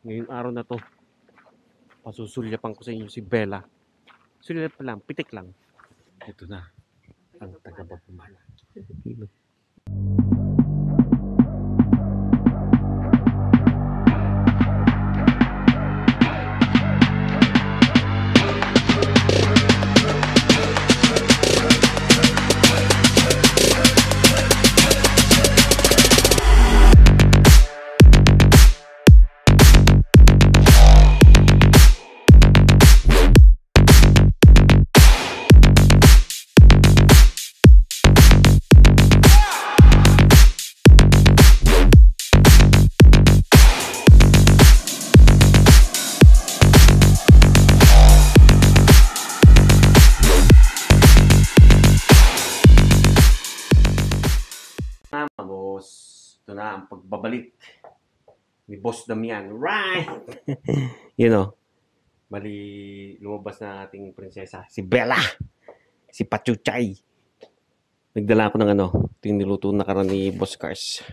Ngayong araw na to, pasusulyapan ko sa inyo si Bella. Sulyap pa lang, pitik lang. Ito na, ang taga-Bagumala. Boss, ito na ang pagbabalik ni Boss Damian. Right! You know, bali lumabas na ating prinsesa, si Bella, si Pachuchay. Nagdala ako ng ito yung niluto na karan ni Boss Cars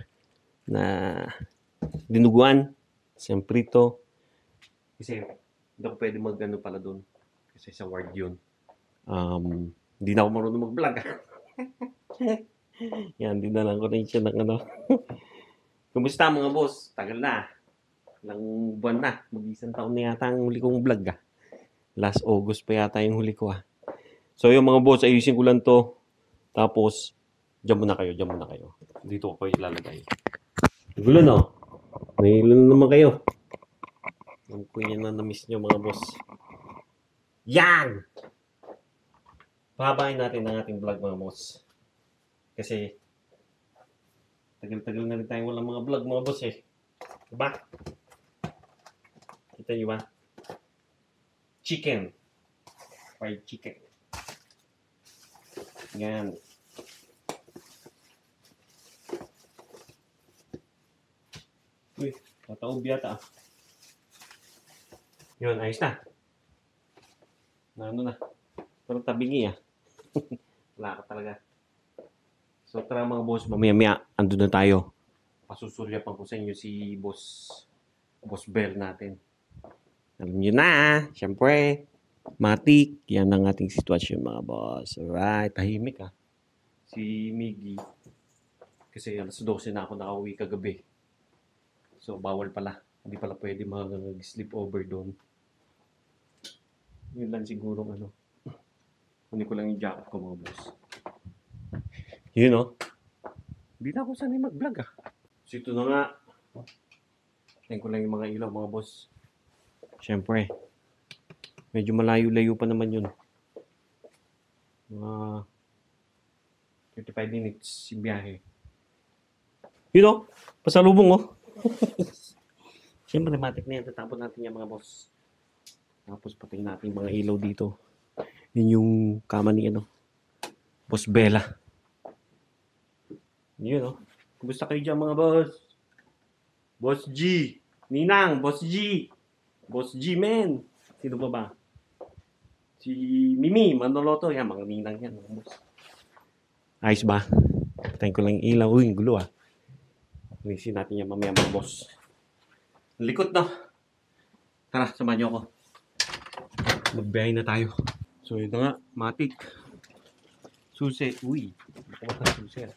na dinuguan, semprito. Kasi hindi ako pwede mag-ano pala doon. Kasi sa ward yun. Hindi na ako marunong mag-vlog. Yan, dinalan ko rin siya ng Kumusta mga boss? Tagal na. Ilang buwan na. Mag-isang taon na yata ang huli kong vlog Last August pa yata yung huli ko So yung mga boss, ayusin ko lang to. Tapos, dyan muna kayo. Dito ko kayo ilalagay. Gulo no? May ilo na naman kayo. Ang kunya na na-miss nyo mga boss. Yan! Pahabain natin ang ating vlog mga boss. Kasi, tagal-tagal na rin tayo walang mga vlog mga boss Diba? Kita nyo ba? Chicken. Fried chicken. Yan. Uy, tataob yata Yun, ayos na. Ano na. Pero tabingi Wala ka talaga. So tara mga boss, mamaya andun na tayo. Pasusulyapan ko sa inyo si Boss Bell natin. Alam nyo na, syempre, matik, yan ang ating sitwasyon mga boss. Alright, tahimik si Miggy. Kasi alas 12 na ako nakauwi kagabi. So bawal pala, hindi pala pwede mag-sleep over doon. Yun lang siguro kunin ko lang yung jacket ko mga boss. Hindi na ako sanay mag-vlog So ito na nga. Tingnan ko lang yung mga ilaw mga boss. Siyempre, medyo malayo-layo pa naman yun. Mga 35 minutes yung biyahe. Pasalubong Siyempre, matik na yan. Tatapon natin yung mga boss. Tapos patingin natin yung mga ilaw dito. Yun yung kama ni Boss Bella. Kumusta kayo dyan mga boss? Boss G. Ninang, Boss G. Boss G, men. Sino ba? Si Mimi, Manoloto. Yan, mga ninang yan mga boss. Ayos ba? Patayin ko lang yung ilaw. Uy, gulo Alisin natin yan mamaya mga boss. Likot Tara, samahan niyo ako. Magbiyahe na tayo. So ito nga, matik. Susi. Uy, baka susi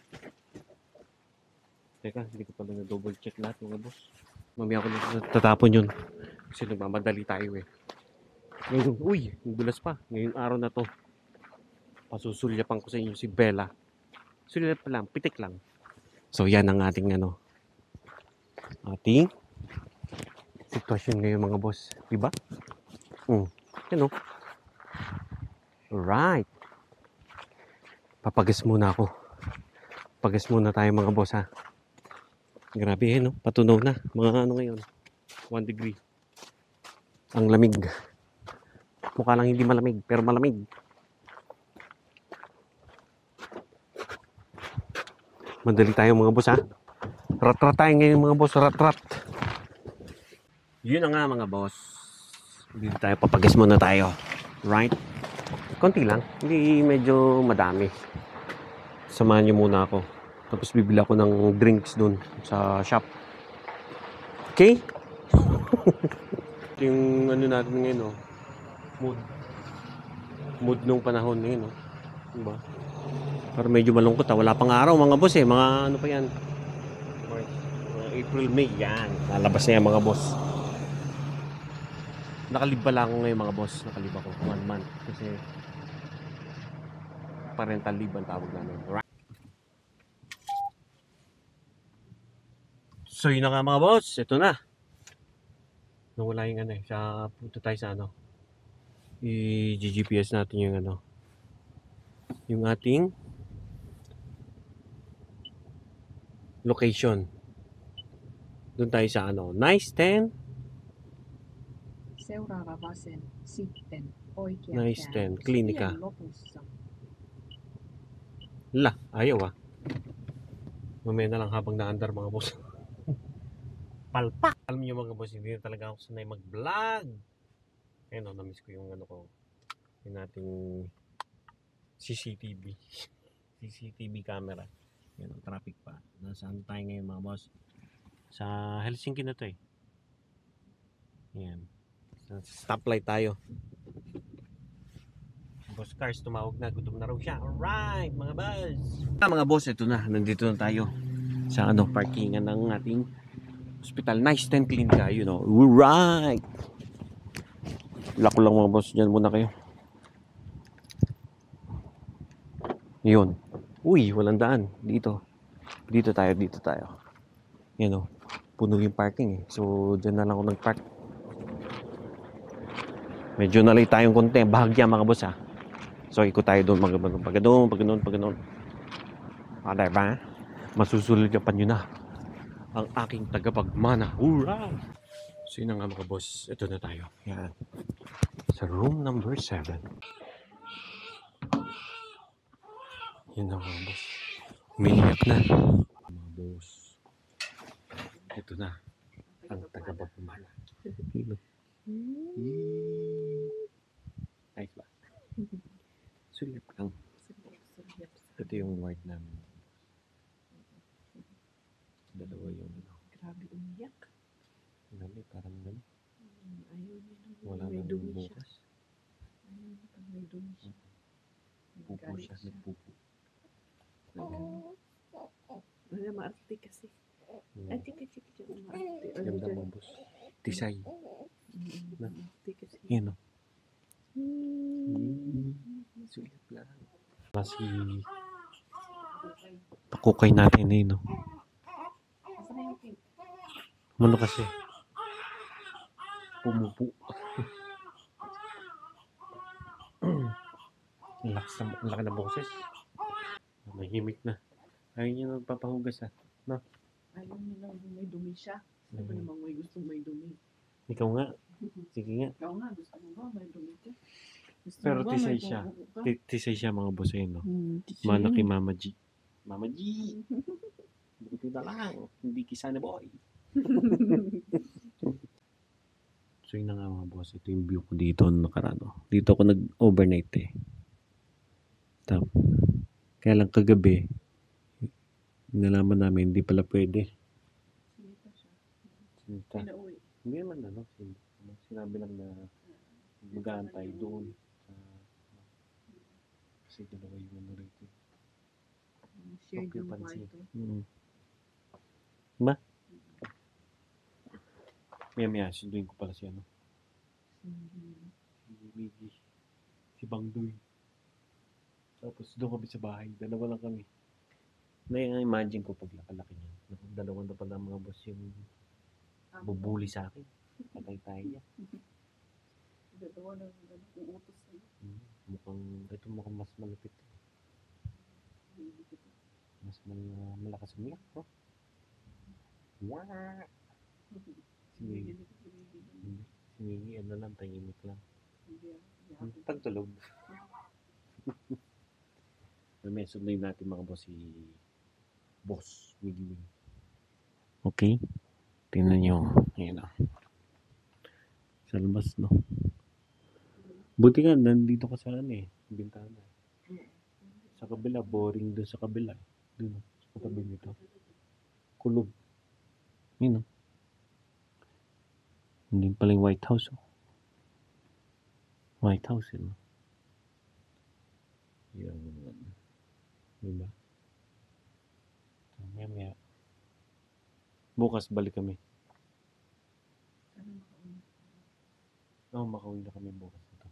Teka, hindi ko pala na-double check lahat mga boss. Mamaya ko na tatapon yun. Kasi nagmamadali tayo Ngayon, uy, dulas pa. Ngayong araw na to, pasusulyapan ko sa inyo si Bella. Sulyap pa lang, pitik lang. So yan ang ating ating sitwasyon ngayon mga boss. Diba? Alright. Papagas muna ako. Pagas muna tayo mga boss Grabe patunaw na. Mga ngayon. 1 degree. Ang lamig. Mukha lang hindi malamig, pero malamig. Madali tayo mga boss Rat-rat tayo ngayon mga boss. Rat-rat. Yun na nga mga boss. Dito tayo, papagas muna tayo. Right? Konti lang. Hindi medyo madami. Samahan niyo muna ako. Tapos bibili ako ng drinks dun sa shop. Okay? Ito yung ano natin ngayon, no? Mood. Mood nung panahon ngayon, no? Diba? Pero medyo malungkot, ha? Wala pang araw, mga boss, eh. Mga ano pa yan? March, mga April, May. Yan. Lalabas na yan, mga boss. Nakalib pala ako ngayon, mga boss. Nakalib ako. 1 month. Kasi parental leave ang tawag namin. Right? So yun na nga, mga boss. Ito na. Nawala yung ano eh. Punta tayo sa ano. I-GPS natin yung ano. Yung ating location. Doon tayo sa ano. Nice 10. Seuraava vasen, sitten oikea Nice 10. käännös. Klinika. Tien lopussa. Ayaw ah. Mamaya na lang habang naandar, mga boss. Palpak! Alam niyo, mga boss, hindi na talaga ako sanay mag-vlog. Ayun o, namiss ko yung ano ko. Yung ating CCTV. CCTV camera. Yan ang traffic pa. Nasaan tayo ngayon, mga boss? Sa Helsinki na to eh. Yan. Sa stoplight tayo. Boss Cars, tumawag na. Gutom na raw siya. Alright, mga boss. Mga boss, ito na. Nandito na tayo. Sa ano, parkingan ng ating hospital. Nice 10 Klinika, you know. Alright. Lako lang, mga boss. Diyan muna kayo. Yun. Uy, walang daan. Dito. Dito tayo. Yan o. Puno yung parking eh. So, dyan na lang ako nag-park. Medyo nalay tayong konti. Bahagya, mga boss ha. So, ikot tayo doon. Pag doon. Alright ba? Masusulagapan nyo na ang aking tagapagmana. Hurrah! So, yun na nga, mga boss. Ito na tayo. Yan. Sa room number 7. Yun na, mga boss. Umiiyak na. Mga boss. Ito na. Ang tagapagmana. Nice ba? Sulyap lang. Ito yung ward namin. Dalawa yung ano. Grabe umiyak. Grabe, parang gano'n. Ayaw niya naman. Wala May nang dumi siya. bukas. Ayaw niya pag may dumi siya. Pupo siya. Nagpupo. Wala maarte kasi. Ay, tika. Umaarte. Ganda mo, boss. Tisay. Maarte kasi. Yan o. Sulyap lang. Kasi pakukay natin eh, no? Ano kasi? Pumupo. Ang laki na boses. Mahimik na. Ayaw niya nagpapahugas ah. No? Ayaw niya lang may dumi siya. Sabi namang may gustong may dumi. Ikaw nga. Sige nga. Ikaw nga, gusto mo ba may dumi ka? Pero tisay siya. Tisay siya, mga boss eh, no? Mana kay Mama G. Mama G! Buti na lang. Hindi kisa na boy. So yun na nga, mga boss. Ito yung view ko dito nakarano. Dito ako nag-overnight eh. Kaya lang kagabi, nalaman namin hindi pala pwede. Sinita siya. Sinita. Pinauwi. Hindi naman ano. Sinabi lang na mag-aantay doon. Kasi dalawa yung ano rito. Shared yung kwarto. Ba? Maya, sunduin ko pala si ano. Si Miggy. Si Bangdoy. Tapos doon kami sa bahay. Dalawa lang kami. Na-imagine ko pag lakalaki niya. Dalawa na pala mga boss yung bubuli sa akin. Patay tayo niya. Dalawa na uutos sa'yo. Mukhang mas malapit. Mas malakas umiyak. No? Wah! Si Miggy, ano lang, tahimik lang. Pagtulog. May sunduin natin mga boss si Boss Miggy. Okay? Tingnan nyo. Ayan na. Sa labas, no? Buti nga, nandito ka sa ano eh. Bintana. Sa kabila, boring doon sa kabila. Doon, sa katabi nito. Kulog. Yun, no? Hindi pala yung White House. Oh. White House, yun. Yan. Diba? Maya. Bukas balik kami. Sana makauna. Oo, makauwi na kami bukas ito.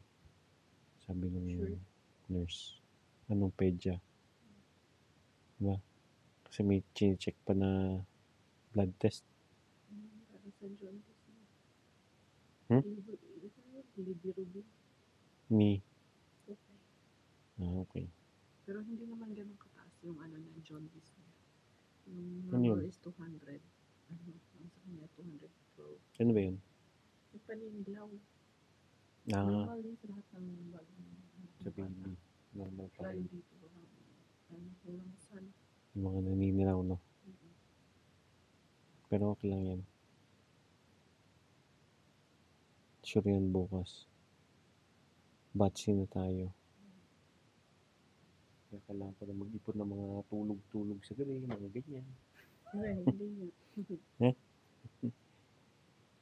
Sabi ng Sure. nurse. Anong pedya? Diba? Kasi may check pa na blood test. Para sa jaundice na. Hmm? Bilirubin. Ni. Okay. Okay. Pero hindi naman ganun kataas yung ano na jaundice niya. Yung Ano normal yun? is 200. Ano, ang sa kanya 212. Ano ba yun? Yung paninglaw. Ah, Normal din sa lahat ng bagong sa baby. Normal pa Lalo rin. dito. Walang sun. Yung mga naninilaw, no? Pero okay lang yan. Sure yan bukas. Vaccine na tayo. Kaya kailangan ko na mag-ipon ng mga tulog-tulog sa gabi, mga ganyan. Hindi nga.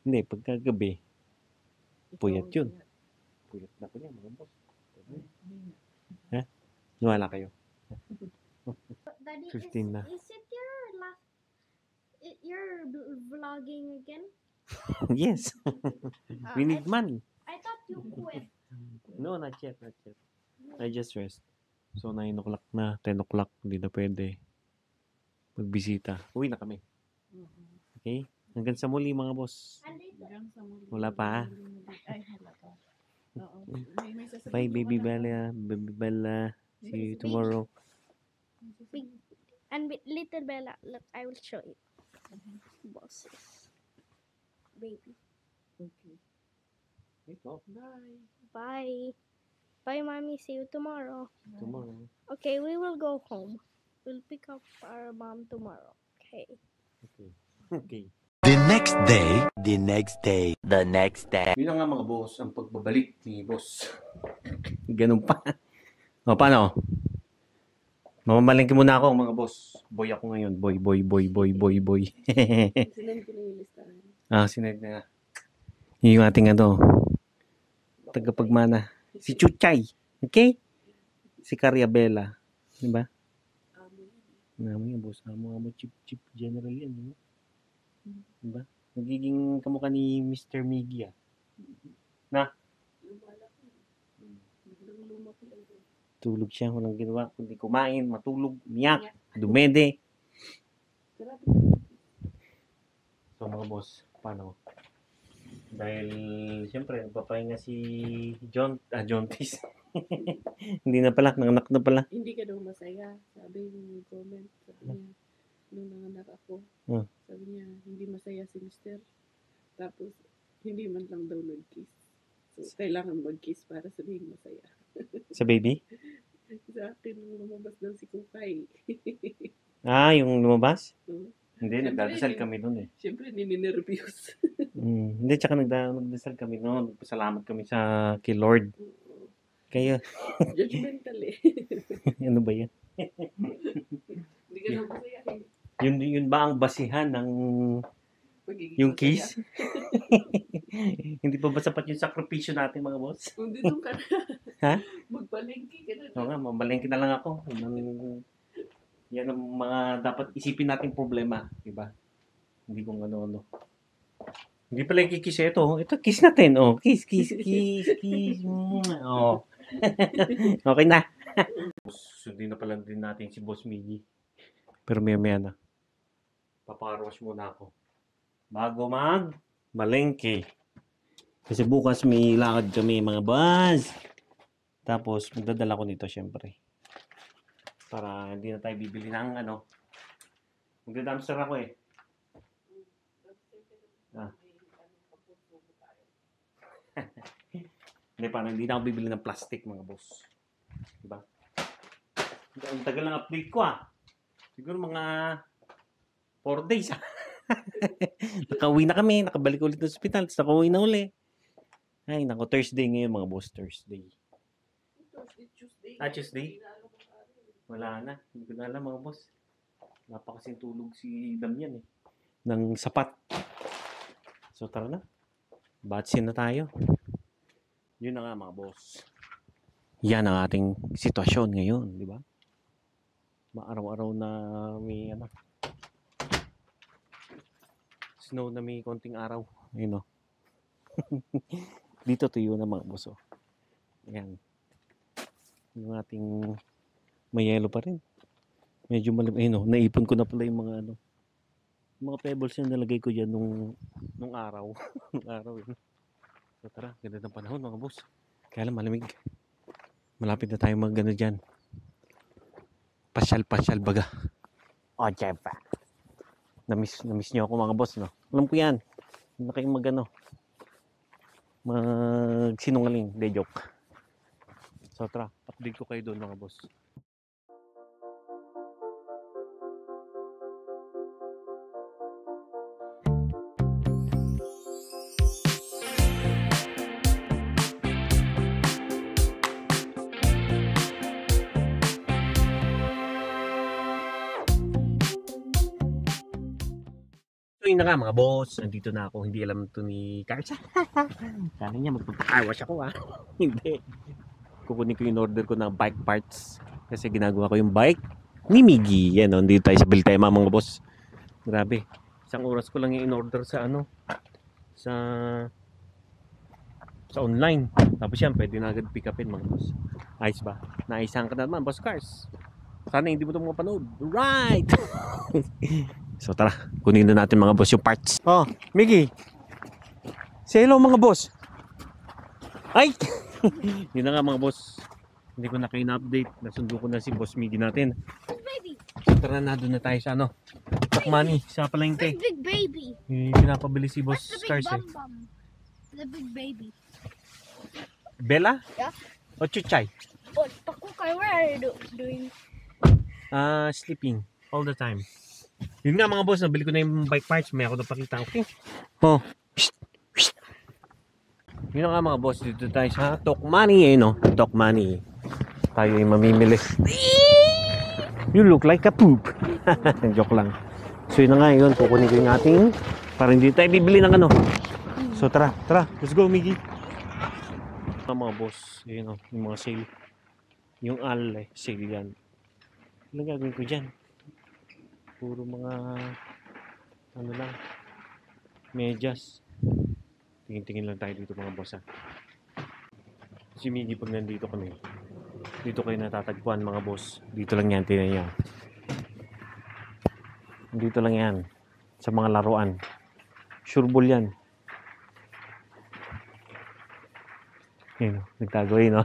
Hindi, pagkagabi, puyat Ikaw, yun. kaya- Puyat na ko yan, mga boss. Hindi nga. Nawala kayo. Daddy, 15 na. is it your last? You're vlogging again? Yes. We need I, money. I thought you quit. No, not yet. I just rest. So, 9 o'clock na, 10 o'clock, hindi na pwede magbisita. Uwi na kami. Okay? Hanggang sa muli, mga boss. And it, Hanggang sa muli. Wala pa. Ay, wala pa. Oo. May sasabihin Bye, yung baby anak ko. Bella. Baby Bella. See you tomorrow. big, and little Bella, look, I will show you. Bosses. Baby. Okay. Ito. Bye. Bye. Bye, mommy. See you tomorrow. Tomorrow. Okay, we will go home. We'll pick up our mom tomorrow. Okay. Okay. The next day, the next day, the next day. Yun na nga mga boss, ang pagbabalik ni boss. Ganun pa. O, paano? Mamamalingki muna ako mga boss. Boy ako ngayon. Boy. Sinend ko na yung listahan. Sinend na. Yung ating tagapagmana. Si Chuchay. Okay? Si Cariabella. Diba? Amo yan, boss. Amo, chip general yan. Diba? Nagiging kamukha ni Mr. Miggy. Lumalaki. Biglang lumaki lang yun. Tulog siya. Walang ginawa. Kundi kumain, matulog, miyak, dumede. Grabe. So mga boss, paano? Dahil, siyempre, nagpapahinga si John Tis. Hindi na pala, nanganak na pala. Hindi ka daw masaya. Sabi yung comment. Sabi niya, nung nanganak ako, Hmm. sabi niya, hindi masaya si Mister. Tapos, hindi man lang daw nag-kiss. So, kailangan mag-kiss para sabihin masaya. Sa baby? Sa akin, nung lumabas daw si Kukay. Yung lumabas? So, Hindi, Siyempre, nagdadasal kami noon eh. Siyempre, nininervyos. Hindi, tsaka nagdadasal kami noon. Nagpasalamat kami sa kay Lord. Kaya, Judgmental eh. ano ba yan? Hindi ka daw masaya. Yun ba ang basihan ng Pagiging yung masaya. kiss? Hindi pa ba sapat yung sakripisyo natin mga boss? Kung dito ka na, Ha? magpalengke ka na. Oo nga, mabalengke na lang ako. Yan ang mga dapat isipin nating problema, di ba? Hindi kung ano-ano. Hindi pala yung kikiss ito. Ito, kiss natin. Oh, kiss. Oh. Okay na. Sundin na pala din natin si Boss Miggy. Pero maya na. Papakarwash muna ako. Bago malengke. Kasi bukas may lakad kami mga boss. Tapos magdadala ko nito syempre. Para hindi na tayo bibili ng magda-dumpster ako eh. Hindi, parang hindi na ako bibili ng plastic mga boss. Diba? Ang tagal ng update ko Siguro mga 4 days Nakauwi na kami, nakabalik ulit ng hospital, tapos nakauwi na uli. Ay, nako, Thursday ngayon mga boss, Thursday. Tuesday. Tuesday? Wala na, hindi ko na alam mga boss. Napakasing tulog si Damian ng sapat. So tara na. Batsin na tayo. Yun na nga mga boss. Yan ang ating sitwasyon ngayon, di ba? Maaraw-araw na may snow na may konting araw. Ayun o. Dito tuyo na mga boss. Ayan. Yung ating may yellow pa rin. Medyo malim. Ayun o. Naipon ko na pala yung mga pebbles na nalagay ko dyan nung araw. Nung araw yun. So tara, ganda ng panahon mga boss. Kaya lang malamig. Malapit na tayo dyan. Pasyal baga. O, Jefa. Namiss nyo ako mga boss, no? Alam ko yan. Hindi na kayong magsinungaling. De joke. So tara, update ko kayo doon mga boss. So yun na nga mga boss, nandito na ako. Hindi alam to ni Karsa. Kala niya magpapakawash ako Hindi. Kukunin ko yung order ko ng bike parts. Kasi ginagawa ko yung bike ni Miggy. Yan nandito tayo sa Biltema mga boss. Grabe. Isang oras ko lang yung in-order sa sa online. Tapos yan, pwede na agad pick upin mga boss. Ayos ba? Naisahan ka na naman, boss Cars. Sana hindi mo ito mapanood. Right! So tara, kunin na natin mga boss yung parts. Oh, Miggy. Say hello mga boss. Ay! Yun na nga mga boss. Hindi ko na kayo na-update. Nasundo ko na si boss Miggy natin. Baby. So tara na, doon na tayo sa Takmani, sa palengke. Big baby. Pinapabili si boss What's the big Cars bum? The big baby. Bella? Yeah. O Chuchay? Oh, Pakukay, what are you doing? Sleeping all the time. Yun nga mga boss, nabili ko na yung bike parts. May ako na pakita. Okay? Oh. Yun nga mga boss, dito tayo sa Tokmani Tokmani. Tayo ay mamimili. You look like a poop. Joke lang. So yun na nga yun, kukunin ko yung ating para hindi tayo bibili ng So tara, let's go Miggy. Mga boss, yun yung mga sale. Yung sale yan. Anong gagawin ko dyan? Puro mga medyas. Tingin-tingin lang tayo dito mga boss Si Miggy pag nandito kami, dito kayo natatagpuan mga boss. Dito lang yan, tinan niya. Dito lang yan. Sa mga laruan. Sureball yan. Yun, nagtago yun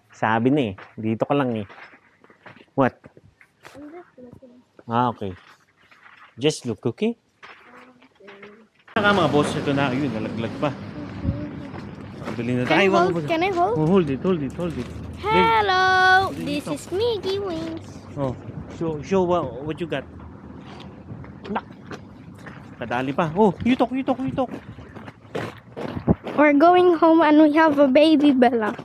Sabi na dito ka lang What? Okay. Just look, okay? Mga boss, ito na. Ayun, nalaglag pa. Bili na tayo. Can I hold? Oh, hold it. Hello, this is Miggy Wings. Oh, show what you got. Nak. Kadali pa. Oh, you talk. We're going home and we have a baby Bella.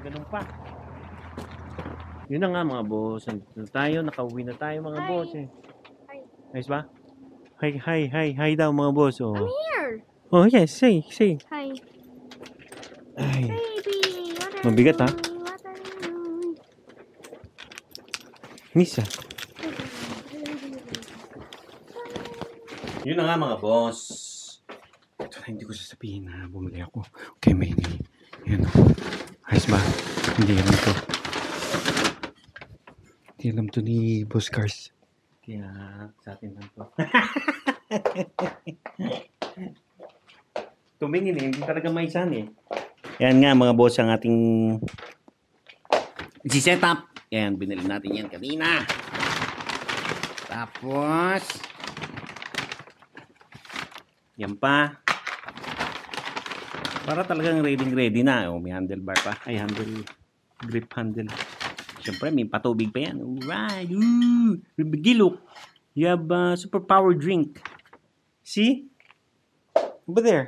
Ganun pa. Yun na nga mga boss. Nandito na tayo. Nakauwi na tayo mga Hi. boss Hi. Nice ba? Hi daw mga boss. Oh. I'm here. Oh yes, say. Hi. Ay, Baby, what are mabigat you ha? doing? What are you doing? Misa. Yun na nga mga boss. Ito na, hindi ko sasabihin na bumili ako. Okay, may yan o. Ayos ba? Hindi alam to. Hindi alam to ni Boss Cars. Kaya sa atin lang to. Tumingin hindi talaga maisan Yan nga mga boss ang ating si-setup. Yan, binili natin yan kanina. Tapos yan pa. Para talagang ready na. May handlebar pa. Ay, grip handle. Siyempre, may patubig pa yan. Alright. Gilok. You have a super power drink. See? Over there.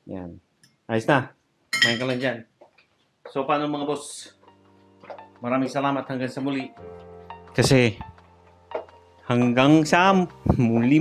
Yan. Ayos na. Mayan ka lang dyan. So, paano mga boss? Maraming salamat hanggang sa muli. Kasi, Hanggang sa muli.